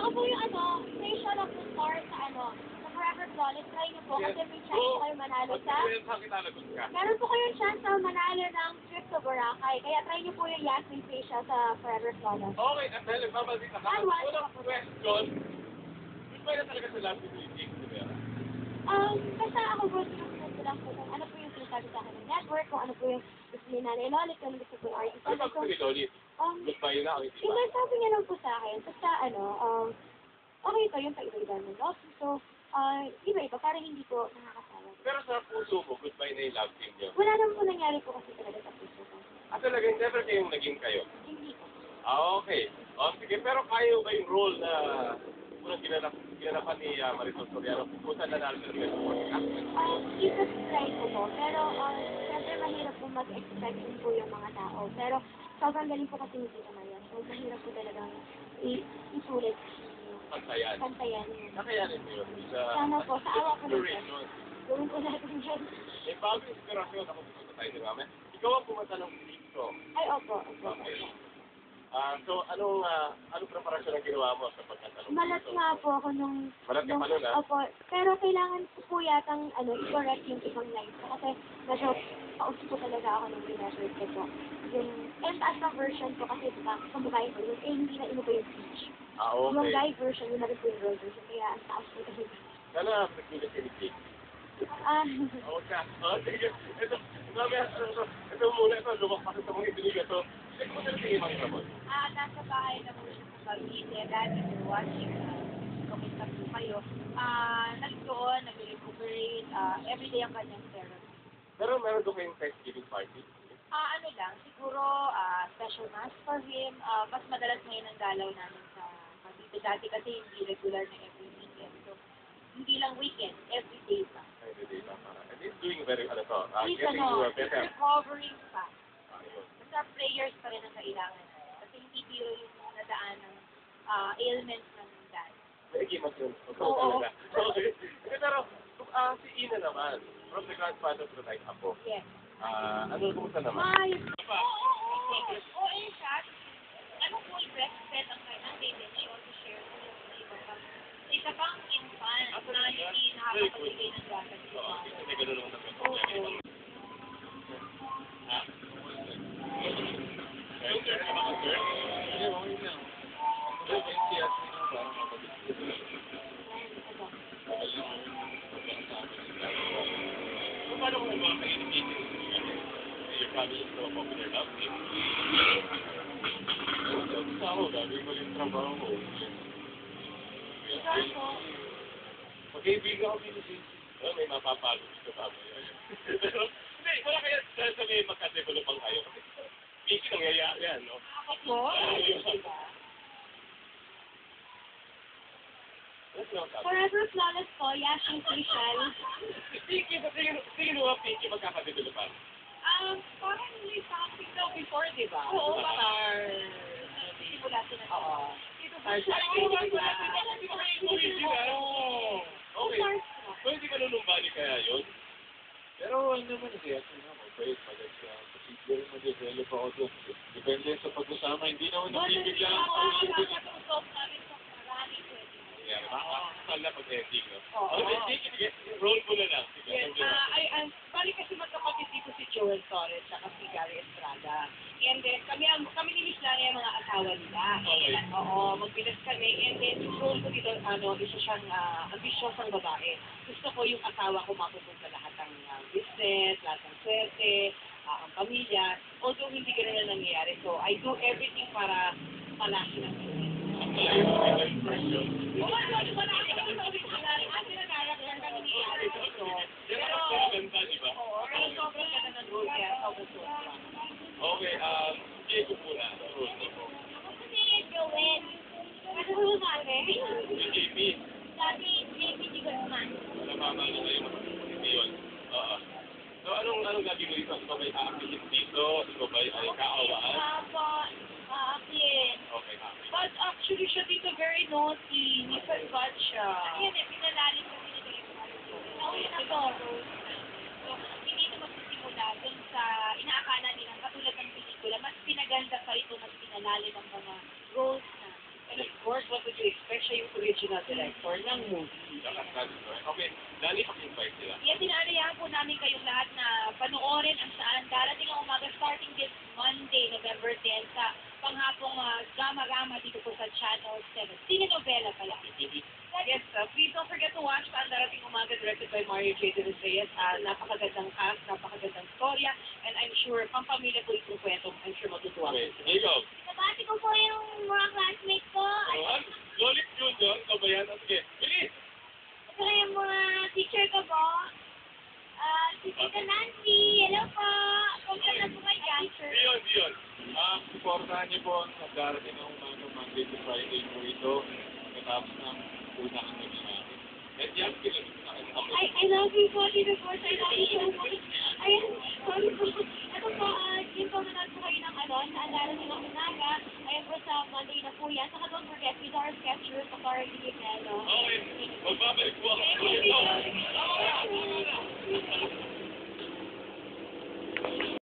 Ako po yung facial of the star sa sa Forever Flawless. Try niyo po kasi may chance kayo manalo sa... Meron po kayong chance na manalo ng trip to Boracay. Kaya try niyo po yung Yasmin facial sa Forever Flawless. Okay, at dahil nagbabalita ka, unang question, gusto na talaga sa last week, Basta ako po, sinusunod ko lang po kung ano po yung sinasabi sa akin ng network, kung ano po yung gusto ni Nanay Lolit, kung ano gusto po yung artist. Ano ba gusto ni Lolit? Goodbye na ako, hindi ba? Sabi niya lang po sa akin, basta okay pa yung paiba-iba ng love. So, iba-iba, para hindi po nakakasawa. Pero sa puso mo, goodbye na yung love team niyo. Wala naman po nangyari po kasi talaga sa puso ko. Talaga, never kayong naging kayo? Hindi po. Okay. Sige, pero kaya ba yung role na unang ginanapan ni Marisol Soriano kung saan nanalo ng best supporting actress? Try ko po, pero syempre mahirap po mag-expect din po yung mga tao. Pero sobrang galing po kasi hindi naman yan. So, mahirap po talagang isulit. Pantayan. Nakayanin mo yun. Sana po, sa awa ko lang. Inspiration. Gawin ko natin yan. May bagong inspirasyon ako pumunta tayo ni Mame. Ikaw ang pumunta ng dito. Ay, opo. Okay. So, anong preparasyon ang ginawa mo sa pagkatanong? Malat nga po ako nung... Malat ka pa nun, ha? Opo. Pero kailangan ko po yatang, i-correct yung ibang lines. Kasi medyo pauso po talaga ako ng remeasure ko po. Yung taas ng version ko kasi diba, kung babae ko, yung hindi na inubo yung speech. Okay. Yung guy version, yung na rin po yung girl version. Kaya ang taas po talaga. Sana nagkulit ka ni Jake. Okay. Sige. Ito muna. Ito, lumakpas sa mga ibiniga. So, check mo talaga yung mga sabon. Nasa bahay na po siya sa Cavite. Dati you're watching, kumita po kayo. Nagdoon, nag-recuperate, everyday ang kanyang therapy. Pero meron doon kayong Thanksgiving party? Ano lang, siguro special mass for him. Mas madalas ngayon ang dalaw namin sa Cavite. Dati kasi hindi regular na every weekend. So, hindi lang weekend, every day pa. Every day pa. And he's doing very, He's getting to a better. recovering pa. Ayun. Basta prayers pa rin ang kailangan. Kasi hindi biro yung nadaan ng ailments ng dad. May ikimas yun. Oo. Okay. Pero, si Ina naman, from the grandfather to the right apo. Yes. Kumusta naman? Ay! Oo, in fact, ano po best friend ang kanyang intention to share ko yung isa pang infant na hindi nakakapagbigay ng gatas. Oo, kasi may ganun naman ng Oo. Sir, ka ba ka, sir? Hindi, okay lang. Pero may siyasi na parang mabalik. So, paano kung mga ka-indicating your family is so popular love team? Sa ako, gagawin ko yung trabaho ko. Mag-ibig ako pinipin. May mapapalo dito ba? Pero, hindi, wala kaya sabi magka-develop ang kayo. Hindi nangyayari yan, no? Ako? Forever Flawless po, Yashin Facial. Tingin mo ba, Pinky, magkakadevelopan? Parang may something daw before, di ba? Oo, parang simula sila. Oo. Okay. So, hindi ka nunumbali kaya yun? Pero ano naman, siyasi na. Mabait, maganda siya. Posible rin mag-develop ako doon. Depende sa pag-usama. Hindi naman nabibigla ako. Makakasal na pag-ending, no? Oo. Sige, roll ko na lang. Yes, bali kasi magkapatid dito si Joel Torres at si Gary Estrada. And then, kami ni Miss Lana yung mga asawa nila. Okay. Oo, magbilas kami. And then, yung role ko dito, isa siyang ambisyosang babae. Gusto ko yung asawa ko mapupunta lahat ng business, lahat ng swerte, ang pamilya. Although hindi gano'n na nangyayari. So, I do everything para palasin ang business. Okay, Diego muna. Ako si Joel. Ano mo sabi? Si JP. Sabi, JP di Guzman. Namama na kayo hindi yun. Oo. So, anong gagawin mo dito? Ikaw ba'y a-activate dito? Ikaw ba'y kaawaan? Aakin. Okay, happy. But actually, siya dito very naughty. Nisalbat siya. Ayun pinalalim ko nila yung nauwi na to. So, hindi ito magsisimula dun sa inaakala nilang katulad ng pelikula, mas pinaganda pa ito, mas pinalalim ang mga roles na And of course, what would you expect? Siya yung original director ng movie. Okay, Dani, pag-invite sila. Yes, inaalayahan po namin kayong lahat na panoorin ang saan darating ang umaga starting this Monday, November 10 sa panghapong drama-rama dito po sa Channel 7. Telenovela pala. Yes, please don't forget to watch Saan Darating Umaga, directed by Mario J. De Los Reyes. Napakagandang cast, napakagandang storya, and I'm sure pampamilya po itong kwento. I'm sure matutuwa po Okay, sila. ikaw. Nabati ko po yung mga classmates ko. Ayan, Lolit yun doon. Ikaw ba yan? Sige, bilis! At saka yung mga teacher ko po. Si Tita Nancy, hello po. Kumusta na po kayo dyan, sir? Diyon. Supportahan niyo po ang darating ng umaga Monday to Friday po ito. Katapos ng unang gabi namin. At yan, pinagin na kayo. I love you po, Tita Force. I love you so much. Ayun, sorry po. Ito po, yun po, nanood po kayo ng Saan Darating ang Umaga. Ayun po sa Monday na po yan. Saka don't forget, with our sketchers, sa Carly Melo. Okay, magbabalik po ako. Thank you.